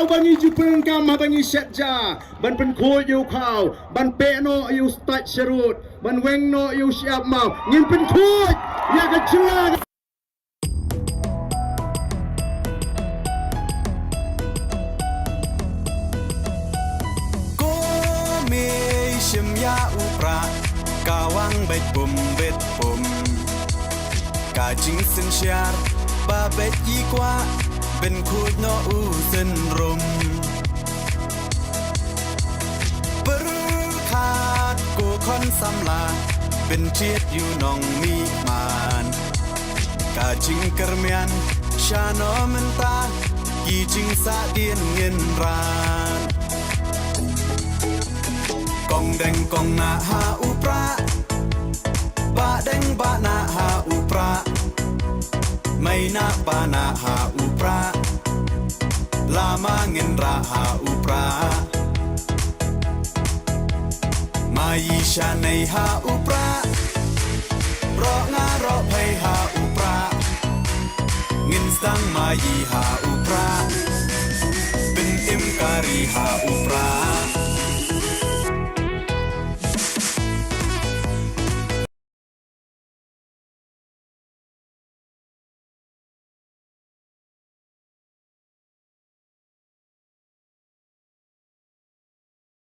bangi jupeng kam bangi setja ban pen khul yu khau ban pe no yu stat serut ban weng no yu siap mau ngin pen khul ya ka chua ya upra kawang bet bum ka jing sen syar ba bet yi kwa ben khut no u sen rum berkat ku kon samla ben chiet yu nong mi man ka jing kermian shano menta ki jing sa dien ngin ran Kong deng kong na ha upra ba deng ba na ha upra mai na ba na ha upra lama ngin ra ha upra mai sha nei ha upra ro nga ro phai ha upra ngin sang mai ha upra bin im kari ha upra